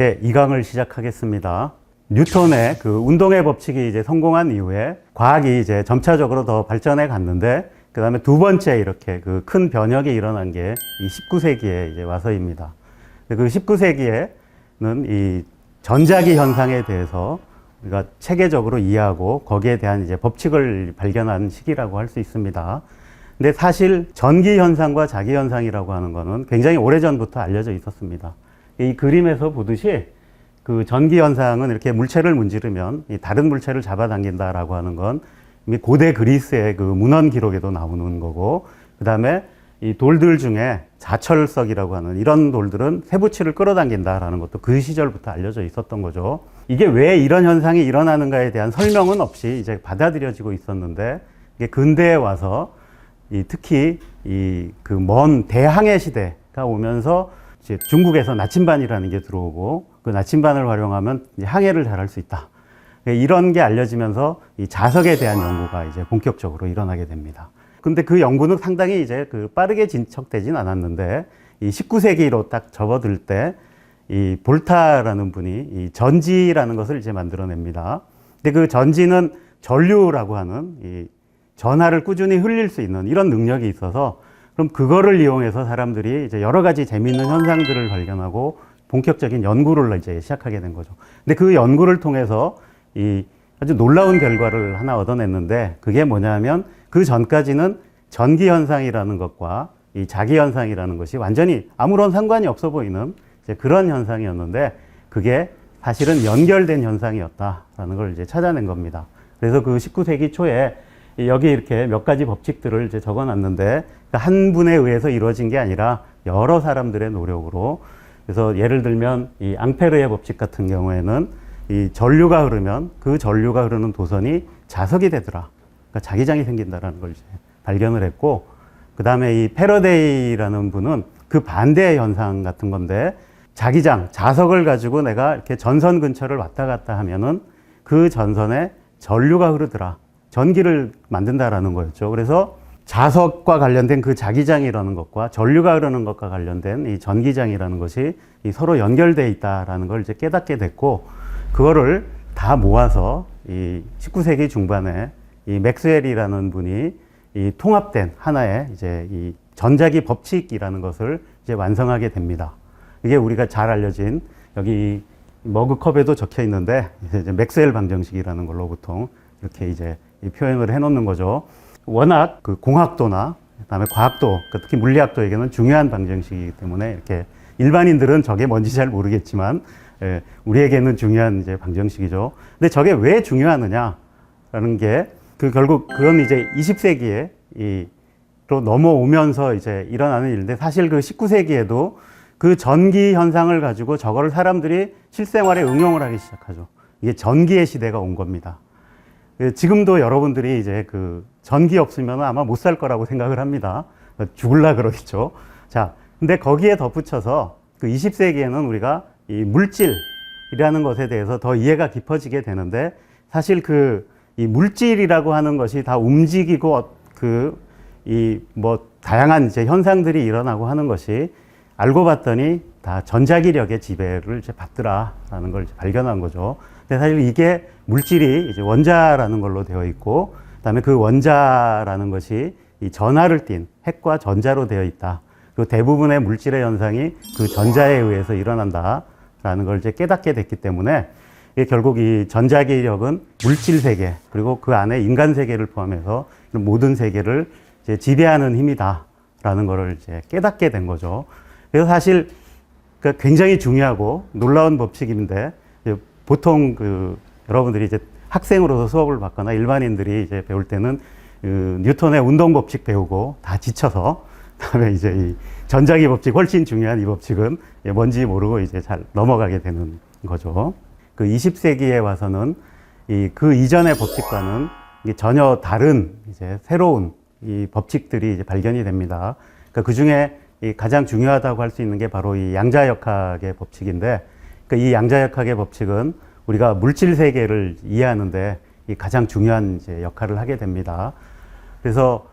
네, 2강을 시작하겠습니다. 뉴턴의 그 운동의 법칙이 이제 성공한 이후에 과학이 이제 점차적으로 더 발전해 갔는데, 그 다음에 두 번째 이렇게 그 큰 변혁이 일어난 게 이 19세기에 이제 와서입니다. 그 19세기에는 이 전자기 현상에 대해서 우리가 체계적으로 이해하고 거기에 대한 이제 법칙을 발견한 시기라고 할 수 있습니다. 근데 사실 전기 현상과 자기 현상이라고 하는 거는 굉장히 오래전부터 알려져 있었습니다. 이 그림에서 보듯이 그 전기 현상은 이렇게 물체를 문지르면 이 다른 물체를 잡아당긴다라고 하는 건 이미 고대 그리스의 그 문헌 기록에도 나오는 거고, 그 다음에 이 돌들 중에 자철석이라고 하는 이런 돌들은 세부치를 끌어당긴다라는 것도 그 시절부터 알려져 있었던 거죠. 이게 왜 이런 현상이 일어나는가에 대한 설명은 없이 이제 받아들여지고 있었는데, 이게 근대에 와서 특히 이 그 먼 대항해 시대가 오면서 이제 중국에서 나침반이라는 게 들어오고, 그 나침반을 활용하면 이제 항해를 잘할 수 있다. 이런 게 알려지면서 이 자석에 대한 연구가 이제 본격적으로 일어나게 됩니다. 근데 그 연구는 상당히 이제 그 빠르게 진척되진 않았는데, 이 19세기로 딱 접어들 때 이 볼타라는 분이 이 전지라는 것을 이제 만들어냅니다. 근데 그 전지는 전류라고 하는 이 전하를 꾸준히 흘릴 수 있는 이런 능력이 있어서, 그럼 그거를 이용해서 사람들이 이제 여러 가지 재미있는 현상들을 발견하고 본격적인 연구를 이제 시작하게 된 거죠. 근데 그 연구를 통해서 이 아주 놀라운 결과를 하나 얻어냈는데, 그게 뭐냐면 그 전까지는 전기 현상이라는 것과 이 자기 현상이라는 것이 완전히 아무런 상관이 없어 보이는 이제 그런 현상이었는데, 그게 사실은 연결된 현상이었다라는 걸 이제 찾아낸 겁니다. 그래서 그 19세기 초에 여기 이렇게 몇 가지 법칙들을 이제 적어놨는데, 한 분에 의해서 이루어진 게 아니라 여러 사람들의 노력으로, 그래서 예를 들면 이 앙페르의 법칙 같은 경우에는 이 전류가 흐르면 그 전류가 흐르는 도선이 자석이 되더라. 그러니까 자기장이 생긴다라는 걸 이제 발견을 했고, 그 다음에 이 패러데이라는 분은 그 반대의 현상 같은 건데, 자기장, 자석을 가지고 내가 이렇게 전선 근처를 왔다 갔다 하면은 그 전선에 전류가 흐르더라. 전기를 만든다라는 거였죠. 그래서 자석과 관련된 그 자기장이라는 것과 전류가 흐르는 것과 관련된 이 전기장이라는 것이 이 서로 연결되어 있다라는 걸 이제 깨닫게 됐고, 그거를 다 모아서 이 19세기 중반에 이 맥스웰이라는 분이 이 통합된 하나의 이제 이 전자기 법칙이라는 것을 이제 완성하게 됩니다. 이게 우리가 잘 알려진 여기 머그컵에도 적혀 있는데, 이제 맥스웰 방정식이라는 걸로 보통 이렇게 이제 이 표현을 해놓는 거죠. 워낙 그 공학도나 그다음에 과학도, 특히 물리학도에게는 중요한 방정식이기 때문에 이렇게 일반인들은 저게 뭔지 잘 모르겠지만, 우리에게는 중요한 이제 방정식이죠. 근데 저게 왜 중요하느냐라는 게 결국 그건 이제 20세기에 로 넘어오면서 이제 일어나는 일인데, 사실 그 19세기에도 그 전기 현상을 가지고 저거를 사람들이 실생활에 응용을 하기 시작하죠. 이게 전기의 시대가 온 겁니다. 지금도 여러분들이 이제 그 전기 없으면 아마 못 살 거라고 생각을 합니다. 죽을라 그러겠죠. 자, 근데 거기에 덧붙여서 그 20세기에는 우리가 이 물질이라는 것에 대해서 더 이해가 깊어지게 되는데, 사실 이 물질이라고 하는 것이 다 움직이고 다양한 이제 현상들이 일어나고 하는 것이 알고 봤더니 다 전자기력의 지배를 이제 받더라라는 걸 이제 발견한 거죠. 근데 사실 이게 물질이 이제 원자라는 걸로 되어 있고, 그다음에 그 원자라는 것이 이 전하를 띤 핵과 전자로 되어 있다. 그리고 대부분의 물질의 현상이 그 전자에 의해서 일어난다라는 걸 이제 깨닫게 됐기 때문에, 이게 결국 이 전자기력은 물질 세계, 그리고 그 안에 인간 세계를 포함해서 모든 세계를 이제 지배하는 힘이다라는 거를 이제 깨닫게 된 거죠. 그래서 사실 굉장히 중요하고 놀라운 법칙인데, 보통 여러분들이 이제 학생으로서 수업을 받거나 일반인들이 이제 배울 때는 뉴턴의 운동 법칙 배우고 다 지쳐서, 그다음에 이제 이 전자기 법칙, 훨씬 중요한 이 법칙은 뭔지 모르고 이제 잘 넘어가게 되는 거죠. 그 20세기에 와서는 그 이전의 법칙과는 전혀 다른 이제 새로운 이 법칙들이 이제 발견이 됩니다. 그러니까 그 중에 가장 중요하다고 할 수 있는 게 바로 이 양자역학의 법칙인데, 이 양자역학의 법칙은 우리가 물질 세계를 이해하는데 가장 중요한 이제 역할을 하게 됩니다. 그래서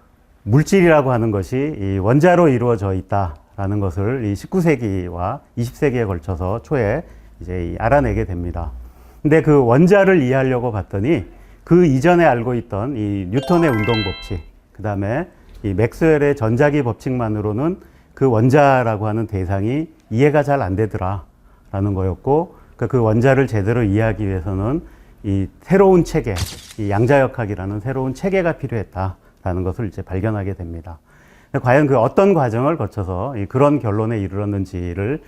물질이라고 하는 것이 이 원자로 이루어져 있다라는 것을 이 19세기와 20세기에 걸쳐서 초에 이제 알아내게 됩니다. 근데 그 원자를 이해하려고 봤더니 그 이전에 알고 있던 이 뉴턴의 운동 법칙, 그 다음에 이 맥스웰의 전자기 법칙만으로는 그 원자라고 하는 대상이 이해가 잘 안 되더라라는 거였고, 그 원자를 제대로 이해하기 위해서는 이 새로운 체계, 이 양자역학이라는 새로운 체계가 필요했다라는 것을 이제 발견하게 됩니다. 과연 그 어떤 과정을 거쳐서 그런 결론에 이르렀는지를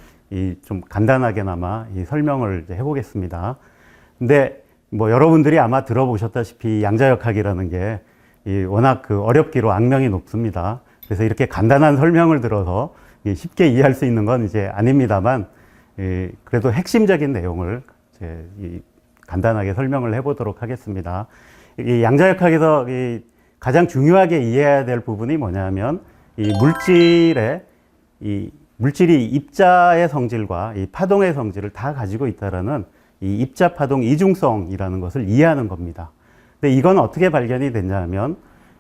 좀 간단하게나마 설명을 이제 해보겠습니다. 근데 뭐 여러분들이 아마 들어보셨다시피 양자역학이라는 게 워낙 그 어렵기로 악명이 높습니다. 그래서 이렇게 간단한 설명을 들어서 쉽게 이해할 수 있는 건 이제 아닙니다만, 그래도 핵심적인 내용을 이제 간단하게 설명을 해보도록 하겠습니다. 이 양자역학에서 가장 중요하게 이해해야 될 부분이 뭐냐면, 이 물질이 입자의 성질과 이 파동의 성질을 다 가지고 있다라는 이 입자 파동 이중성이라는 것을 이해하는 겁니다. 근데 이건 어떻게 발견이 됐냐면,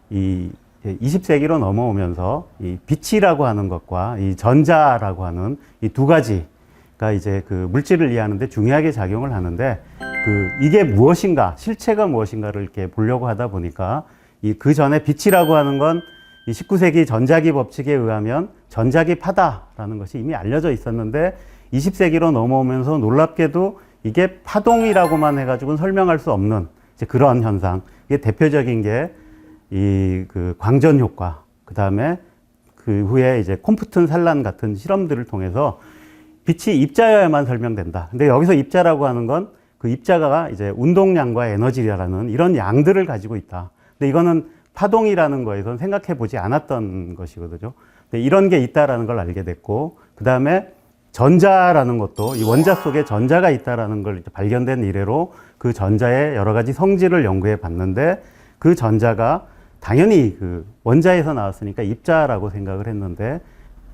이 20세기로 넘어오면서 이 빛이라고 하는 것과 이 전자라고 하는 이 두 가지가 이제 그 물질을 이해하는데 중요하게 작용을 하는데, 이게 무엇인가, 실체가 무엇인가를 이렇게 보려고 하다 보니까 그 전에 빛이라고 하는 건 이 19세기 전자기 법칙에 의하면 전자기 파다라는 것이 이미 알려져 있었는데, 20세기로 넘어오면서 놀랍게도 이게 파동이라고만 해가지고는 설명할 수 없는 이제 그런 현상. 이게 대표적인 게 그 광전 효과, 그 다음에 그 후에 이제 콤프튼 산란 같은 실험들을 통해서 빛이 입자여야만 설명된다. 근데 여기서 입자라고 하는 건 그 입자가 이제 운동량과 에너지라는 이런 양들을 가지고 있다. 근데 이거는 파동이라는 거에선 생각해 보지 않았던 것이거든요. 근데 이런 게 있다라는 걸 알게 됐고, 그 다음에 전자라는 것도 이 원자 속에 전자가 있다라는 걸 발견된 이래로 그 전자의 여러 가지 성질을 연구해 봤는데, 그 전자가 당연히 그 원자에서 나왔으니까 입자라고 생각을 했는데,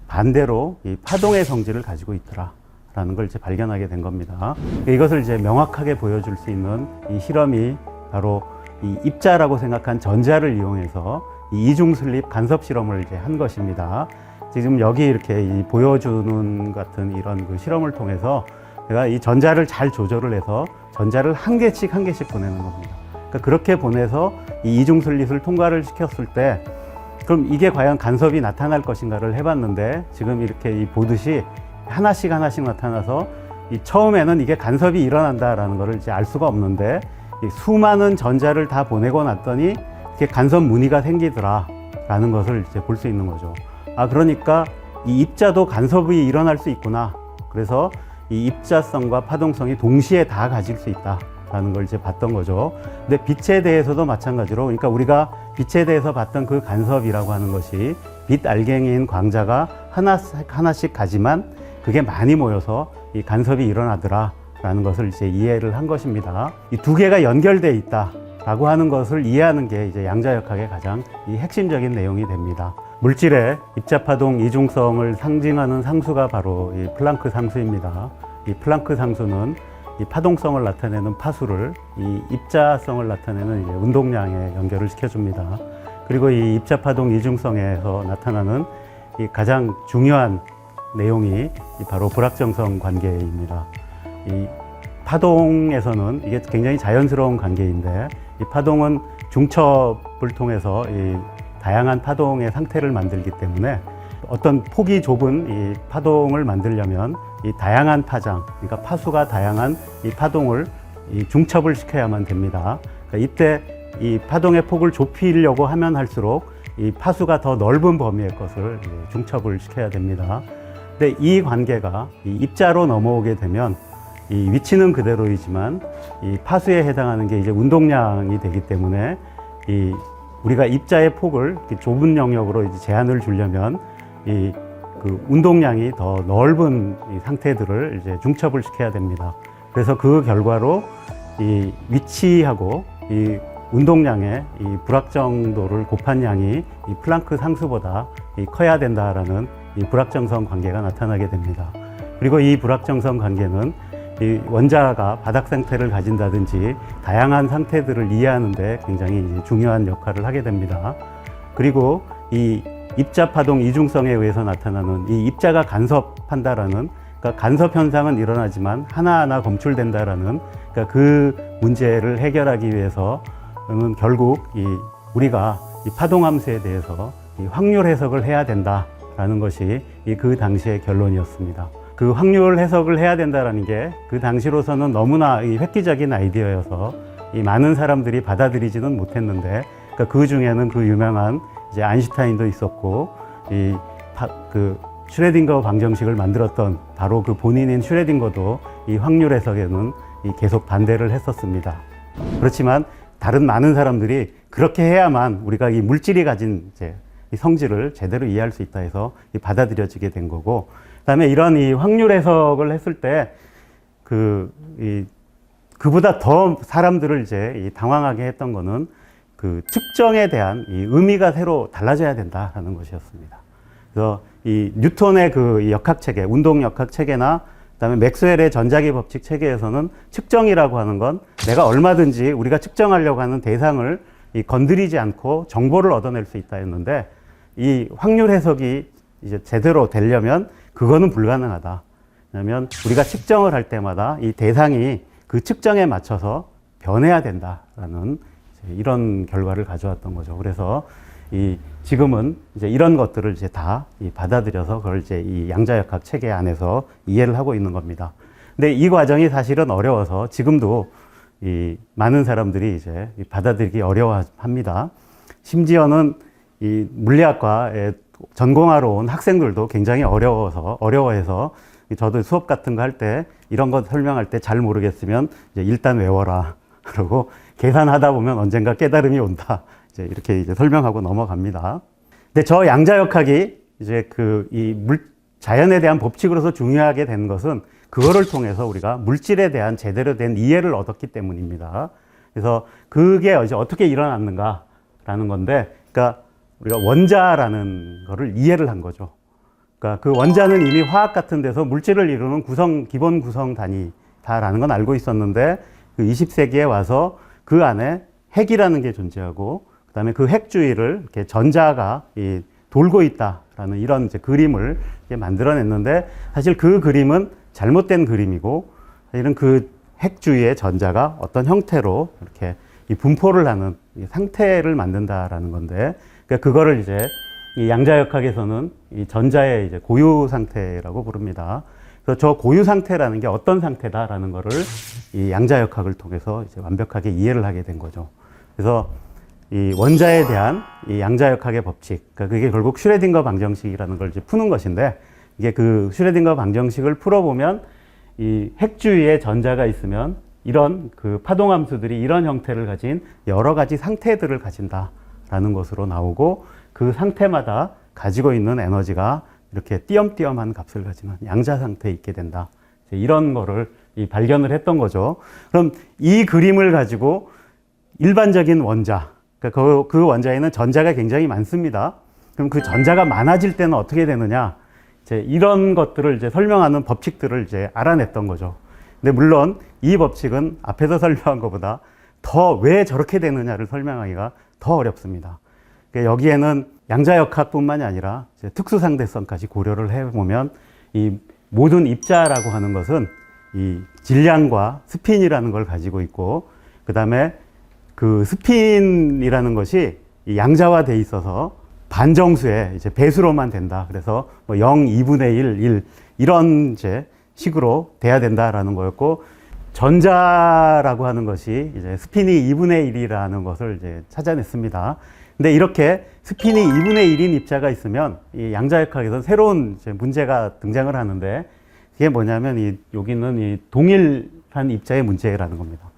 반대로 이 파동의 성질을 가지고 있더라라는 걸 이제 발견하게 된 겁니다. 이것을 이제 명확하게 보여줄 수 있는 이 실험이 바로 이 입자라고 생각한 전자를 이용해서 이 이중슬립 간섭 실험을 이제 한 것입니다. 지금 여기 이렇게 보여주는 같은 이런 그 실험을 통해서 내가 이 전자를 잘 조절을 해서 전자를 한 개씩 보내는 겁니다. 그러니까 그렇게 보내서 이 이중슬립을 통과를 시켰을 때, 그럼 이게 과연 간섭이 나타날 것인가를 해봤는데, 지금 이렇게 보듯이 하나씩 나타나서 처음에는 이게 간섭이 일어난다라는 것을 이제 알 수가 없는데, 수많은 전자를 다 보내고 났더니 이렇게 간섭 무늬가 생기더라라는 것을 이제 볼 수 있는 거죠. 그러니까 이 입자도 간섭이 일어날 수 있구나. 그래서 이 입자성과 파동성이 동시에 다 가질 수 있다라는 걸 이제 봤던 거죠. 근데 빛에 대해서도 마찬가지로, 그러니까 우리가 빛에 대해서 봤던 그 간섭이라고 하는 것이 빛 알갱이인 광자가 하나씩 가지만 그게 많이 모여서 이 간섭이 일어나더라 라는 것을 이제 이해를 한 것입니다. 이 두 개가 연결되어 있다라고 하는 것을 이해하는 게 이제 양자역학의 가장 핵심적인 내용이 됩니다. 물질의 입자파동 이중성을 상징하는 상수가 바로 이 플랑크 상수입니다. 이 플랑크 상수는 이 파동성을 나타내는 파수를 이 입자성을 나타내는 이제 운동량에 연결을 시켜줍니다. 그리고 이 입자파동 이중성에서 나타나는 이 가장 중요한 내용이 바로 불확정성 관계입니다. 이 파동에서는 이게 굉장히 자연스러운 관계인데, 이 파동은 중첩을 통해서 이 다양한 파동의 상태를 만들기 때문에 어떤 폭이 좁은 이 파동을 만들려면 이 다양한 파장, 그러니까 파수가 다양한 이 파동을 이 중첩을 시켜야만 됩니다. 그러니까 이때 이 파동의 폭을 좁히려고 하면 할수록 이 파수가 더 넓은 범위의 것을 중첩을 시켜야 됩니다. 근데 이 관계가 이 입자로 넘어오게 되면 이 위치는 그대로이지만 이 파수에 해당하는 게 이제 운동량이 되기 때문에 이 우리가 입자의 폭을 좁은 영역으로 이제 제한을 주려면 이 그 운동량이 더 넓은 이 상태들을 이제 중첩을 시켜야 됩니다. 그래서 그 결과로 이 위치하고 이 운동량의 이 불확정도를 곱한 양이 이 플랑크 상수보다 커야 된다라는 이 불확정성 관계가 나타나게 됩니다. 그리고 이 불확정성 관계는 이 원자가 바닥 상태를 가진다든지 다양한 상태들을 이해하는 데 굉장히 중요한 역할을 하게 됩니다. 그리고 이 입자 파동 이중성에 의해서 나타나는 이 입자가 간섭한다라는 그러니까 간섭 현상은 일어나지만 하나하나 검출된다라는, 그러니까 그 문제를 해결하기 위해서는 결국 우리가 이 파동함수에 대해서 이 확률 해석을 해야 된다라는 것이 그 당시의 결론이었습니다. 그 확률 해석을 해야 된다라는 게 그 당시로서는 너무나 획기적인 아이디어여서 이 많은 사람들이 받아들이지는 못했는데, 그러니까 그 중에는 그 유명한 이제 아인슈타인도 있었고, 그 슈레딩거 방정식을 만들었던 바로 그 본인인 슈레딩거도 이 확률 해석에는 계속 반대를 했었습니다. 그렇지만 다른 많은 사람들이 그렇게 해야만 우리가 이 물질이 가진 이제 이 성질을 제대로 이해할 수 있다 해서 받아들여지게 된 거고, 그다음에 이런 이 확률 해석을 했을 때 그보다 더 사람들을 이제 당황하게 했던 거는 그 측정에 대한 이 의미가 새로 달라져야 된다라는 것이었습니다. 그래서 이 뉴턴의 그 역학 체계, 운동 역학 체계나 그다음에 맥스웰의 전자기 법칙 체계에서는 측정이라고 하는 건 내가 얼마든지 우리가 측정하려고 하는 대상을 건드리지 않고 정보를 얻어낼 수 있다 했는데, 이 확률 해석이 이제 제대로 되려면 그거는 불가능하다. 왜냐하면 우리가 측정을 할 때마다 이 대상이 그 측정에 맞춰서 변해야 된다라는 이런 결과를 가져왔던 거죠. 그래서 지금은 이제 이런 것들을 이제 다 받아들여서 그걸 이제 이 양자역학 체계 안에서 이해를 하고 있는 겁니다. 근데 이 과정이 사실은 어려워서 지금도 많은 사람들이 이제 받아들이기 어려워합니다. 심지어는 이 물리학과에 전공하러 온 학생들도 굉장히 어려워해서 저도 수업 같은 거 할 때 이런 거 설명할 때 잘 모르겠으면 이제 일단 외워라. 그러고 계산하다 보면 언젠가 깨달음이 온다. 이제 이렇게 이제 설명하고 넘어갑니다. 근데 저 양자역학이 이제 자연에 대한 법칙으로서 중요하게 된 것은 그거를 통해서 우리가 물질에 대한 제대로 된 이해를 얻었기 때문입니다. 그래서 그게 이제 어떻게 일어났는가라는 건데, 그러니까 우리가 원자라는 거를 이해를 한 거죠. 그러니까 그 원자는 이미 화학 같은 데서 물질을 이루는 기본 구성 단위다라는 건 알고 있었는데, 그 20세기에 와서 그 안에 핵이라는 게 존재하고, 그 다음에 그 핵 주위를 이렇게 전자가 돌고 있다라는 이런 이제 그림을 만들어냈는데, 사실 그 그림은 잘못된 그림이고, 사실은 그 핵 주위의 전자가 어떤 형태로 이렇게 분포를 하는 상태를 만든다라는 건데, 그러니까 그거를 이제 이 양자역학에서는 이 전자의 이제 고유 상태라고 부릅니다. 그래서 저 고유 상태라는 게 어떤 상태다라는 거를 이 양자역학을 통해서 이제 완벽하게 이해를 하게 된 거죠. 그래서 이 원자에 대한 이 양자역학의 법칙, 그러니까 그게 결국 슈레딩거 방정식이라는 걸 이제 푸는 것인데, 이게 그 슈레딩거 방정식을 풀어보면 이 핵 주위에 전자가 있으면 이런 그 파동함수들이 이런 형태를 가진 여러 가지 상태들을 가진다라는 것으로 나오고, 그 상태마다 가지고 있는 에너지가 이렇게 띄엄띄엄한 값을 가지는 양자 상태에 있게 된다. 이런 거를 발견을 했던 거죠. 그럼 이 그림을 가지고 일반적인 원자, 그러니까 그 원자에는 전자가 굉장히 많습니다. 그럼 그 전자가 많아질 때는 어떻게 되느냐? 이제 이런 것들을 이제 설명하는 법칙들을 이제 알아냈던 거죠. 근데 물론 이 법칙은 앞에서 설명한 것보다 더 왜 저렇게 되느냐를 설명하기가 더 어렵습니다. 그러니까 여기에는 양자역학뿐만이 아니라 이제 특수상대성까지 고려를 해보면 이 모든 입자라고 하는 것은 이 질량과 스핀이라는 걸 가지고 있고, 그 다음에 그 스핀이라는 것이 이 양자화돼 있어서 반정수의 이제 배수로만 된다. 그래서 뭐 0, 2분의 1 이런 이제 식으로 돼야 된다라는 거였고, 전자라고 하는 것이 이제 스핀이 2분의 1이라는 것을 이제 찾아냈습니다. 근데 이렇게 스핀이 2분의 1인 입자가 있으면 이 양자역학에서 새로운 이제 문제가 등장을 하는데, 그게 뭐냐면 여기는 이 동일한 입자의 문제라는 겁니다.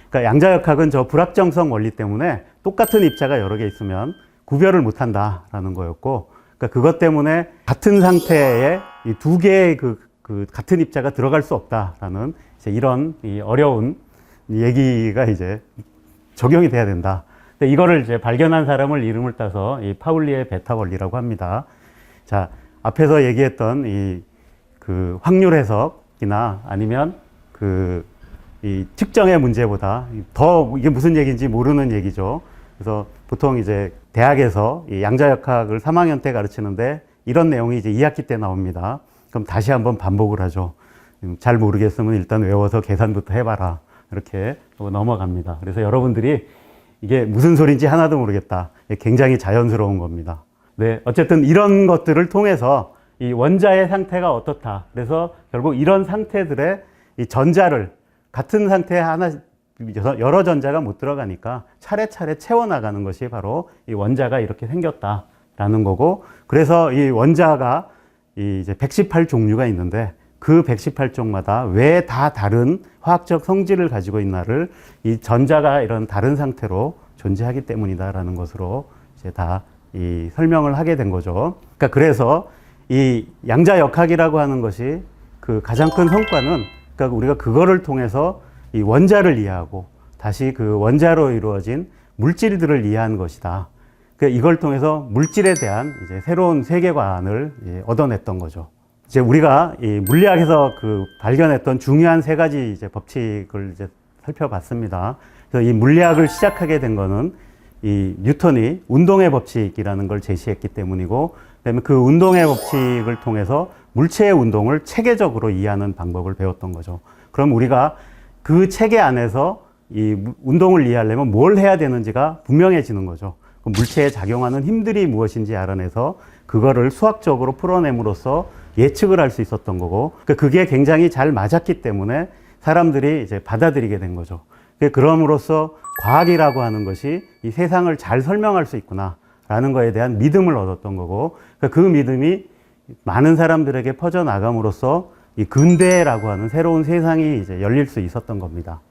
그러니까 양자역학은 저 불확정성 원리 때문에 똑같은 입자가 여러 개 있으면 구별을 못 한다라는 거였고, 그러니까 그것 때문에 같은 상태에 이 두 개의 그 같은 입자가 들어갈 수 없다라는 이제 이런 어려운 얘기가 이제 적용이 돼야 된다. 근데 이거를 이제 발견한 사람을 이름을 따서 이 파울리의 베타 원리라고 합니다. 자, 앞에서 얘기했던 그 확률 해석이나 아니면 이 측정의 문제보다 더 이게 무슨 얘기인지 모르는 얘기죠. 그래서 보통 이제 대학에서 이 양자역학을 3학년 때 가르치는데 이런 내용이 이제 2학기 때 나옵니다. 그럼 다시 한번 반복을 하죠. 잘 모르겠으면 일단 외워서 계산부터 해봐라. 이렇게 넘어갑니다. 그래서 여러분들이 이게 무슨 소리인지 하나도 모르겠다. 굉장히 자연스러운 겁니다. 네, 어쨌든 이런 것들을 통해서 이 원자의 상태가 어떻다. 그래서 결국 이런 상태들의 이 전자를 같은 상태에 하나, 여러 전자가 못 들어가니까 차례차례 채워나가는 것이 바로 이 원자가 이렇게 생겼다라는 거고, 그래서 이 원자가 이제 118종류가 있는데 그 118종마다 왜 다 다른 화학적 성질을 가지고 있나를 이 전자가 이런 다른 상태로 존재하기 때문이다라는 것으로 이제 다 이 설명을 하게 된 거죠. 그러니까 그래서 이 양자역학이라고 하는 것이 그 가장 큰 성과는, 그러니까 우리가 그거를 통해서 이 원자를 이해하고 다시 그 원자로 이루어진 물질들을 이해한 것이다. 그러니까 이걸 통해서 물질에 대한 이제 새로운 세계관을 얻어냈던 거죠. 이제 우리가 이 물리학에서 그 발견했던 중요한 세 가지 이제 법칙을 이제 살펴봤습니다. 그래서 이 물리학을 시작하게 된 거는 이 뉴턴이 운동의 법칙이라는 걸 제시했기 때문이고, 그다음에 그 운동의 법칙을 통해서 물체의 운동을 체계적으로 이해하는 방법을 배웠던 거죠. 그럼 우리가 그 체계 안에서 이 운동을 이해하려면 뭘 해야 되는지가 분명해지는 거죠. 물체에 작용하는 힘들이 무엇인지 알아내서 그거를 수학적으로 풀어냄으로써 예측을 할 수 있었던 거고, 그게 굉장히 잘 맞았기 때문에 사람들이 이제 받아들이게 된 거죠. 그럼으로써 과학이라고 하는 것이 이 세상을 잘 설명할 수 있구나라는 거에 대한 믿음을 얻었던 거고, 그 믿음이 많은 사람들에게 퍼져나감으로써 이 근대라고 하는 새로운 세상이 이제 열릴 수 있었던 겁니다.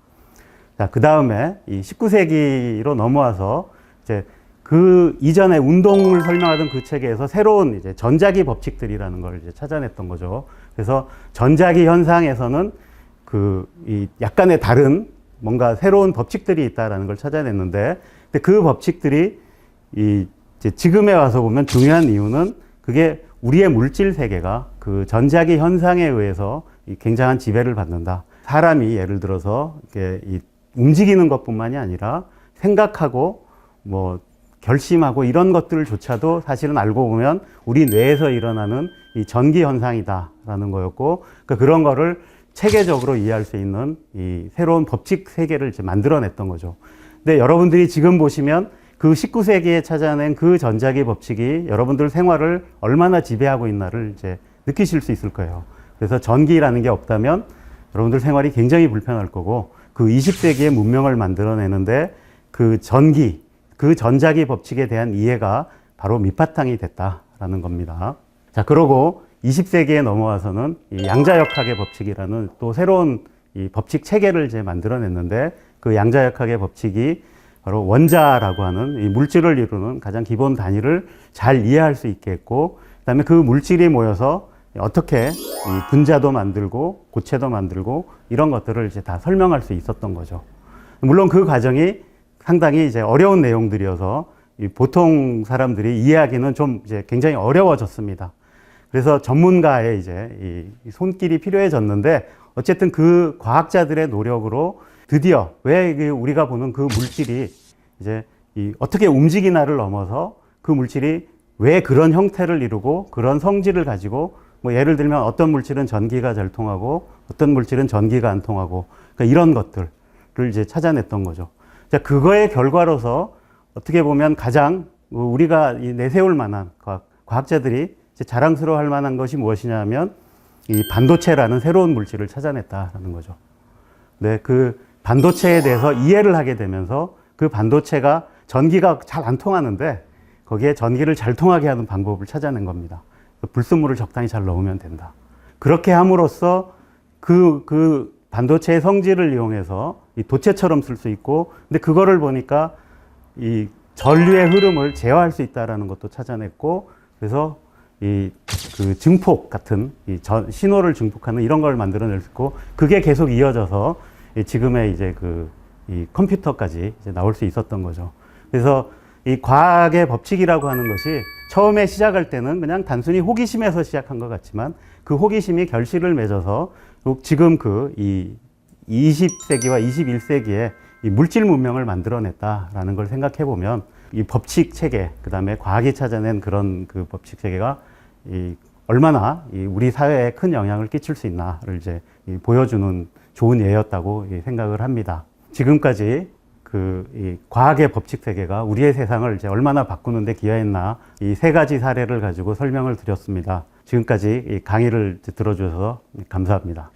자, 그 다음에 이 19세기로 넘어와서 이제 그 이전에 운동을 설명하던 그 체계에서 새로운 이제 전자기 법칙들이라는 걸 이제 찾아냈던 거죠. 그래서 전자기 현상에서는 이 약간의 다른 뭔가 새로운 법칙들이 있다라는 걸 찾아냈는데, 근데 그 법칙들이 이제 지금에 와서 보면 중요한 이유는 그게 우리의 물질 세계가 그 전자기 현상에 의해서 굉장한 지배를 받는다. 사람이 예를 들어서 이렇게 움직이는 것뿐만이 아니라 생각하고 뭐 결심하고 이런 것들조차도 사실은 알고 보면 우리 뇌에서 일어나는 이 전기 현상이다라는 거였고, 그러니까 그런 거를 체계적으로 이해할 수 있는 이 새로운 법칙 세계를 이제 만들어냈던 거죠. 근데 여러분들이 지금 보시면 그 19세기에 찾아낸 그 전자기 법칙이 여러분들 생활을 얼마나 지배하고 있나를 이제 느끼실 수 있을 거예요. 그래서 전기라는 게 없다면 여러분들 생활이 굉장히 불편할 거고, 그 20세기의 문명을 만들어내는데 그 전자기 법칙에 대한 이해가 바로 밑바탕이 됐다라는 겁니다. 자, 그러고 20세기에 넘어와서는 이 양자역학의 법칙이라는 또 새로운 이 법칙 체계를 이제 만들어냈는데, 그 양자역학의 법칙이 바로 원자라고 하는 이 물질을 이루는 가장 기본 단위를 잘 이해할 수 있게 했고, 그다음에 그 물질이 모여서 어떻게 이 분자도 만들고 고체도 만들고 이런 것들을 이제 다 설명할 수 있었던 거죠. 물론 그 과정이 상당히 이제 어려운 내용들이어서 이 보통 사람들이 이해하기는 좀 이제 굉장히 어려워졌습니다. 그래서 전문가의 이제 이 손길이 필요해졌는데, 어쨌든 그 과학자들의 노력으로 드디어 왜 우리가 보는 그 물질이 이제 어떻게 움직이나를 넘어서 그 물질이 왜 그런 형태를 이루고 그런 성질을 가지고, 뭐 예를 들면 어떤 물질은 전기가 잘 통하고 어떤 물질은 전기가 안 통하고, 그러니까 이런 것들을 이제 찾아냈던 거죠. 자, 그거의 결과로서 어떻게 보면 가장 우리가 내세울 만한 과학자들이 자랑스러워할 만한 것이 무엇이냐 하면 이 반도체라는 새로운 물질을 찾아냈다라는 거죠. 네, 그 반도체에 대해서 이해를 하게 되면서 그 반도체가 전기가 잘 안 통하는데 거기에 전기를 잘 통하게 하는 방법을 찾아낸 겁니다. 불순물을 적당히 잘 넣으면 된다. 그렇게 함으로써 그 반도체의 성질을 이용해서 이 도체처럼 쓸 수 있고, 근데 그거를 보니까 이 전류의 흐름을 제어할 수 있다라는 것도 찾아냈고, 그래서 그 증폭 같은 신호를 증폭하는 이런 걸 만들어낼 수 있고, 그게 계속 이어져서 지금의 이제 이 컴퓨터까지 이제 나올 수 있었던 거죠. 그래서 이 과학의 법칙이라고 하는 것이 처음에 시작할 때는 그냥 단순히 호기심에서 시작한 것 같지만, 그 호기심이 결실을 맺어서 지금 이 20세기와 21세기에 이 물질 문명을 만들어냈다라는 걸 생각해 보면, 이 법칙 체계, 그 다음에 과학이 찾아낸 그런 그 법칙 체계가 얼마나 우리 사회에 큰 영향을 끼칠 수 있나를 이제 보여주는 좋은 예였다고 생각을 합니다. 지금까지 이 과학의 법칙 세계가 우리의 세상을 이제 얼마나 바꾸는데 기여했나 이 세 가지 사례를 가지고 설명을 드렸습니다. 지금까지 이 강의를 들어주셔서 감사합니다.